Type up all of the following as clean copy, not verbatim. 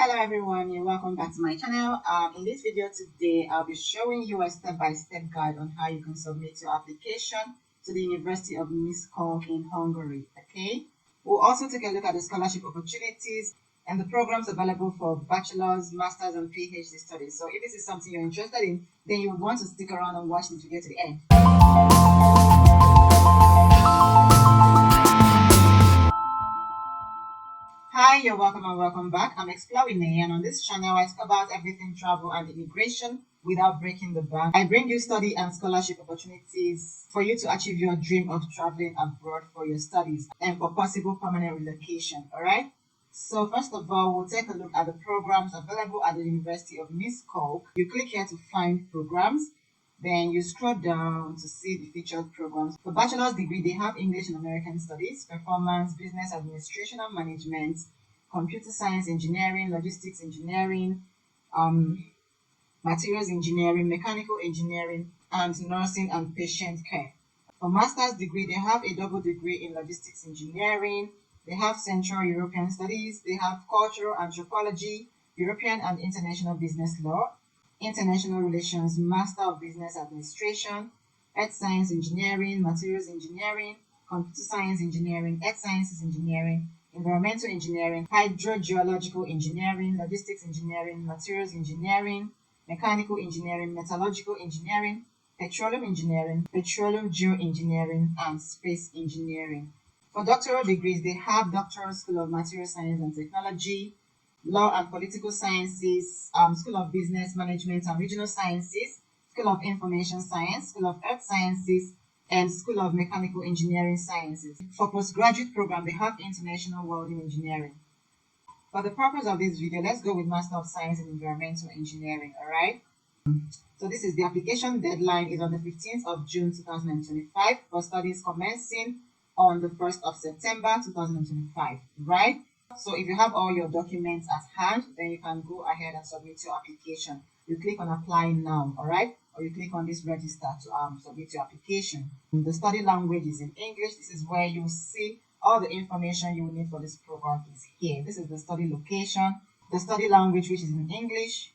Hello everyone, you're welcome back to my channel. In this video today, I'll be showing you a step-by-step guide on how you can submit your application to the University of Miskolc in Hungary. Okay, we'll also take a look at the scholarship opportunities and the programs available for bachelor's, master's, and PhD studies. So if this is something you're interested in, then you would want to stick around and watch this video to the end. Hi, you're welcome and welcome back. I'm Exploring, and on this channel I talk about everything travel and immigration without breaking the bank. I bring you study and scholarship opportunities for you to achieve your dream of traveling abroad for your studies and for possible permanent relocation. Alright? So first of all, we'll take a look at the programs available at the University of Miskolc. You click here to find programs. Then you scroll down to see the featured programs. For bachelor's degree, they have English and American Studies, Performance, Business Administration and Management, Computer Science Engineering, Logistics Engineering, Materials Engineering, Mechanical Engineering, and Nursing and Patient Care. For master's degree, they have a double degree in Logistics Engineering, they have Central European Studies, they have Cultural Anthropology, European and International Business Law, International Relations, Master of Business Administration, Earth Science Engineering, Materials Engineering, Computer Science Engineering, Earth Sciences Engineering, Environmental Engineering, Hydrogeological Engineering, Logistics Engineering, Materials Engineering, Mechanical Engineering, Metallurgical Engineering, Petroleum Engineering, Petroleum Geoengineering, and Space Engineering. For doctoral degrees, they have Doctoral School of Material Science and Technology, Law and Political Sciences, School of Business Management and Regional Sciences, School of Information Science, School of Earth Sciences, and School of Mechanical Engineering Sciences. For postgraduate program, they have International Welding Engineering. For the purpose of this video, let's go with Master of Science in Environmental Engineering, alright? So this is the application deadline is on the 15th of June 2025 for studies commencing on the 1st of September 2025, right? So if you have all your documents at hand, then you can go ahead and submit your application. You click on apply now, all right? Or you click on this register to submit your application. The study language is in English. This is where you see all the information you will need for this program is here. This is the study location, the study language, which is in English.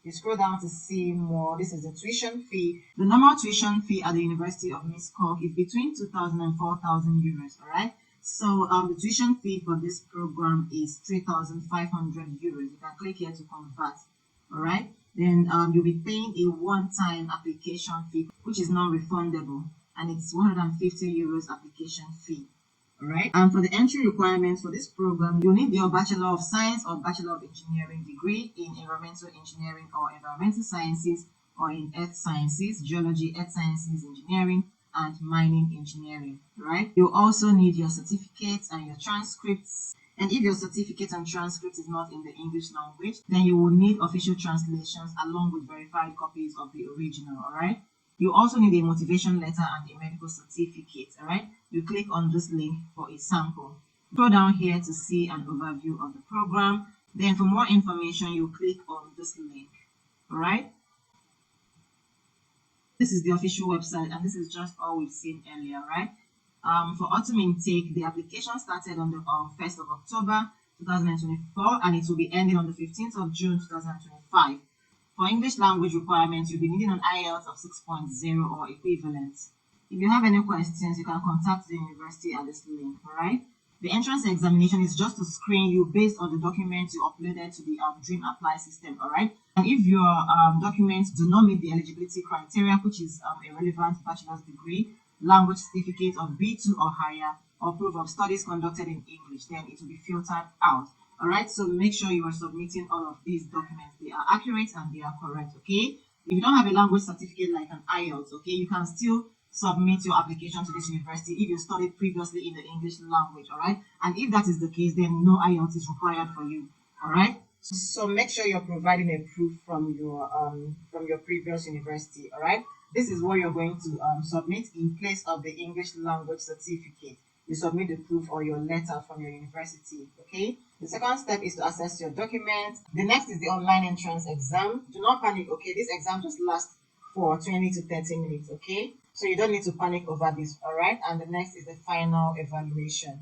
You scroll down to see more. This is the tuition fee. The normal tuition fee at the University of Miskolc is between 2,000 and 4,000 euros, all right? So the tuition fee for this program is 3,500 euros. You can click here to convert, all right? Then you'll be paying a one-time application fee, which is non-refundable, and it's 150 euros application fee, all right? And for the entry requirements for this program, you'll need your Bachelor of Science or Bachelor of Engineering degree in Environmental Engineering or Environmental Sciences, or in Earth Sciences, Geology, Earth Sciences, Engineering, and Mining Engineering, right? You also need your certificates and your transcripts. And if your certificate and transcript is not in the English language, then you will need official translations along with verified copies of the original, all right? You also need a motivation letter and a medical certificate, all right? You click on this link for a sample. Scroll down here to see an overview of the program. Then for more information, you click on this link, all right? This is the official website, and this is just all we've seen earlier, right? For autumn intake, the application started on the 1st of October 2024, and it will be ending on the 15th of June 2025. For English language requirements, you'll be needing an IELTS of 6.0 or equivalent. If you have any questions, you can contact the university at this link, all right? The entrance examination is just to screen you based on the documents you uploaded to the Dream Apply system, all right? And if your documents do not meet the eligibility criteria, which is a relevant bachelor's degree, language certificate of B2 or higher, or proof of studies conducted in English, then it will be filtered out, all right? So make sure you are submitting all of these documents. They are accurate and they are correct, okay? If you don't have a language certificate like an IELTS, okay, you can still submit your application to this university if you studied previously in the English language, all right? And if that is the case, then no IELTS is required for you, all right? So make sure you're providing a proof from your previous university, all right? This is what you're going to submit in place of the English language certificate. You submit the proof or your letter from your university, okay? The second step is to access your documents. The next is the online entrance exam. Do not panic, okay? This exam just lasts for 20 to 30 minutes, okay? So you don't need to panic over this, all right? And the next is the final evaluation.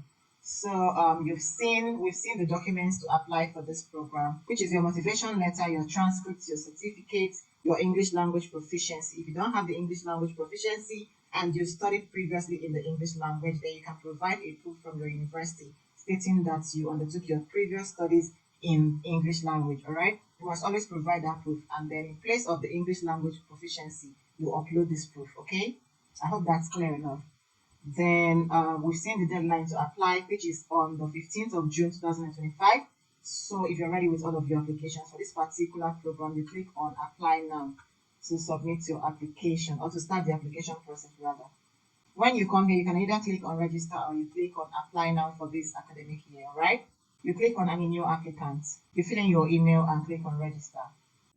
So we've seen the documents to apply for this program, which is your motivation letter, your transcripts, your certificates, your English language proficiency. If you don't have the English language proficiency and you studied previously in the English language, then you can provide a proof from your university stating that you undertook your previous studies in English language. All right, you must always provide that proof, and then in place of the English language proficiency, you upload this proof. Okay, I hope that's clear enough. Then we've seen the deadline to apply, which is on the 15th of June 2025. So if you're ready with all of your applications for this particular program, you click on apply now to submit your application, or to start the application process rather. When you come here, you can either click on register or you click on apply now for this academic year, right? You click on I'm a new applicant. You fill in your email and click on register.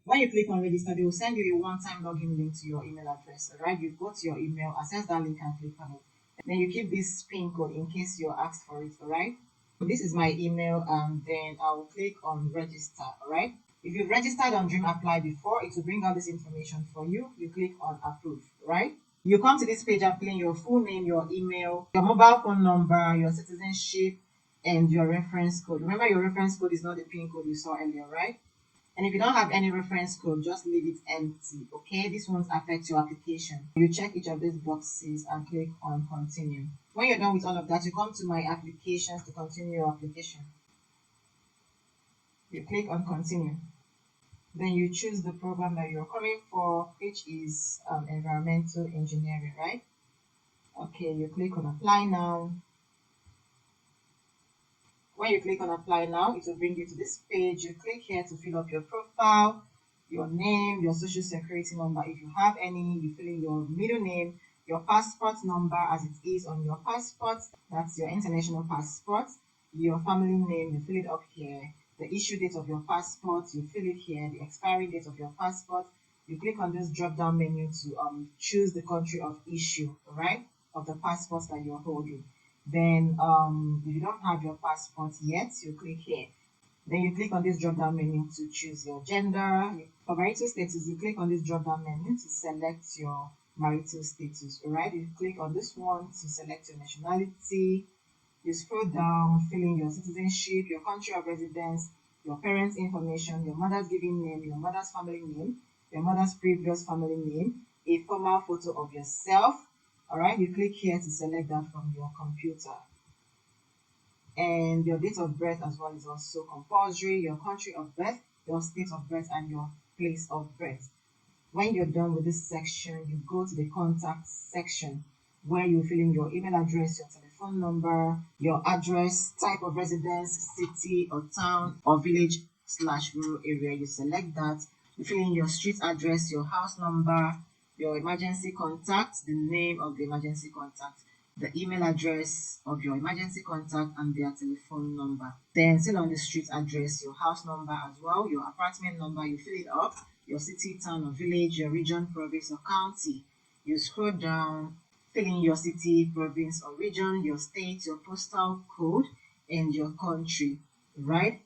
When you click on register, they will send you a one-time login link to your email address, right? You go to your email, access that link and click on it. Then you keep this PIN code in case you're asked for it, all right? This is my email, and then I'll click on register, all right? If you've registered on Dream Apply before, it will bring out this information for you. You click on approve, right? You come to this page and fill in your full name, your email, your mobile phone number, your citizenship, and your reference code. Remember, your reference code is not the PIN code you saw earlier, right? And if you don't have any reference code, just leave it empty, okay? This won't affect your application. You check each of these boxes and click on continue. When you're done with all of that, you come to my applications to continue your application. You click on continue. Then you choose the program that you're coming for, which is environmental engineering, right? Okay, you click on apply now. When you click on apply now, it will bring you to this page. You click here to fill up your profile, your name, your social security number. If you have any, you fill in your middle name, your passport number as it is on your passport. That's your international passport. Your family name, you fill it up here. The issue date of your passport, you fill it here. The expiry date of your passport. You click on this drop down menu to choose the country of issue, right, of the passport that you're holding. Then if you don't have your passport yet, you click here. Then you click on this drop down menu to choose your gender. For marital status, you click on this drop down menu to select your marital status. Alright, you click on this one to select your nationality. You scroll down, fill in your citizenship, your country of residence, your parents' information, your mother's given name, your mother's family name, your mother's previous family name, a formal photo of yourself. All right, you click here to select that from your computer. And your date of birth as well is also compulsory, your country of birth, your state of birth, and your place of birth. When you're done with this section, you go to the contact section where you fill in your email address, your telephone number, your address, type of residence, city or town or village / rural area. You select that. You fill in your street address, your house number, your emergency contact, the name of the emergency contact, the email address of your emergency contact, and their telephone number. Then still on the street address, your house number as well, your apartment number, you fill it up, your city, town or village, your region, province or county. You scroll down, fill in your city, province or region, your state, your postal code, and your country, right?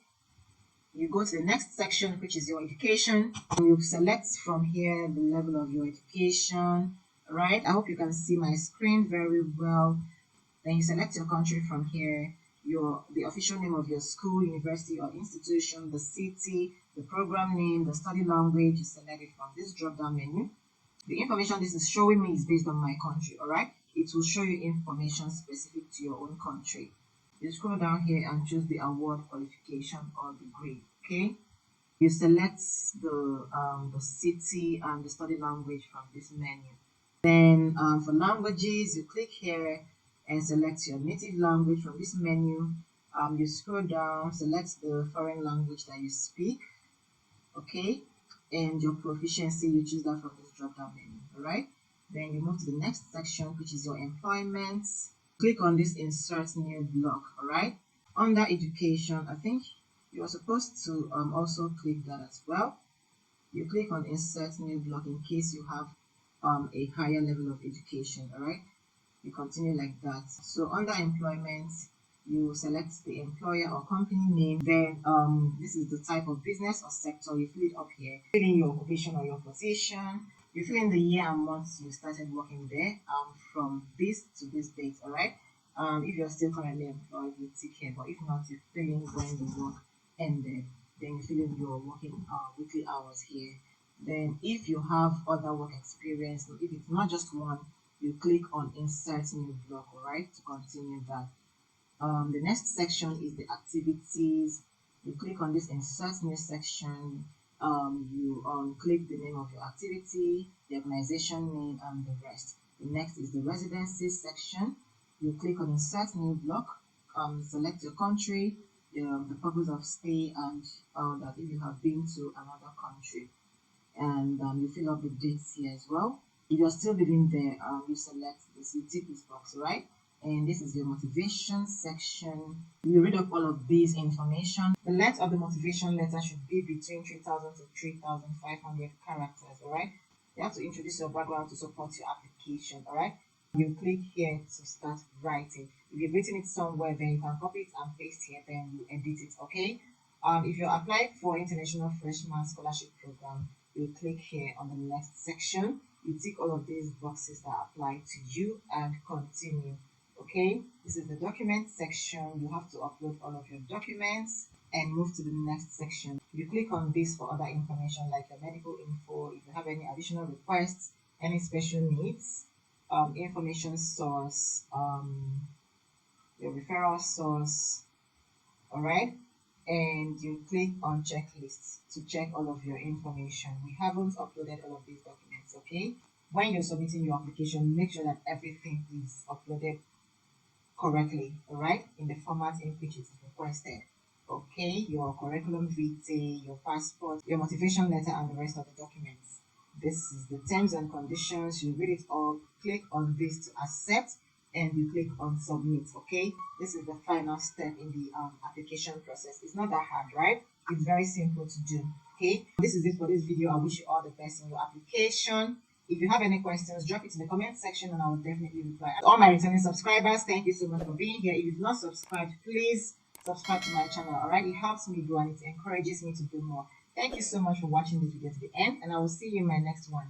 You go to the next section, which is your education. You select from here the level of your education, right? I hope you can see my screen very well. Then you select your country from here, the official name of your school, university or institution, the city, the program name, the study language. You select it from this drop down menu. The information this is showing me is based on my country, all right? It will show you information specific to your own country. You scroll down here and choose the award, qualification or degree, okay? You select the city and the study language from this menu. Then for languages, you click here and select your native language from this menu. You scroll down, select the foreign language that you speak, okay? And your proficiency, you choose that from this drop down menu, all right? Then you move to the next section, which is your employment. Click on this insert new block, all right? Under education, I think you are supposed to also click that as well. You click on insert new block in case you have a higher level of education, all right? You continue like that. So under employment, you select the employer or company name. Then this is the type of business or sector. You fill it up here. Fill in your occupation or your position. You fill in the year and months you started working there from this to this date, all right? If you're still currently employed, you tick here, but if not, you fill in when the work ended. Then you fill in your working weekly hours here. Then if you have other work experience, if it's not just one, you click on insert new block, all right, to continue that. The next section is the activities. You click on this insert new section. You click the name of your activity, the organization name, and the rest. The next is the residency section. You click on insert new block. Select your country, the purpose of stay, and that if you have been to another country. And you fill up the dates here as well. If you're still living there, you select this, you tick this box, right? And this is your motivation section. You read up all of this information. The length of the motivation letter should be between 3,000 to 3,500 characters, all right? You have to introduce your background to support your application, all right? You click here to start writing. If you've written it somewhere, then you can copy it and paste here, then you edit it, okay? If you're applying for International Freshman Scholarship Program, you click here on the next section. You tick all of these boxes that apply to you and continue. Okay, this is the document section. You have to upload all of your documents and move to the next section. You click on this for other information like your medical info, if you have any additional requests, any special needs, information source, your referral source, all right? And you click on checklists to check all of your information. We haven't uploaded all of these documents, okay? When you're submitting your application, make sure that everything is uploaded correctly, all right, in the format in which it is requested. Okay, your curriculum vitae, your passport, your motivation letter, and the rest of the documents. This is the terms and conditions. You read it all, click on this to accept, and you click on submit. Okay, this is the final step in the application process. It's not that hard, right? It's very simple to do. Okay, this is it for this video. I wish you all the best in your application. If you have any questions, drop it in the comment section and I will definitely reply. All my returning subscribers, thank you so much for being here. If you've not subscribed, please subscribe to my channel. All right, it helps me grow and it encourages me to do more. Thank you so much for watching this video to the end, and I will see you in my next one.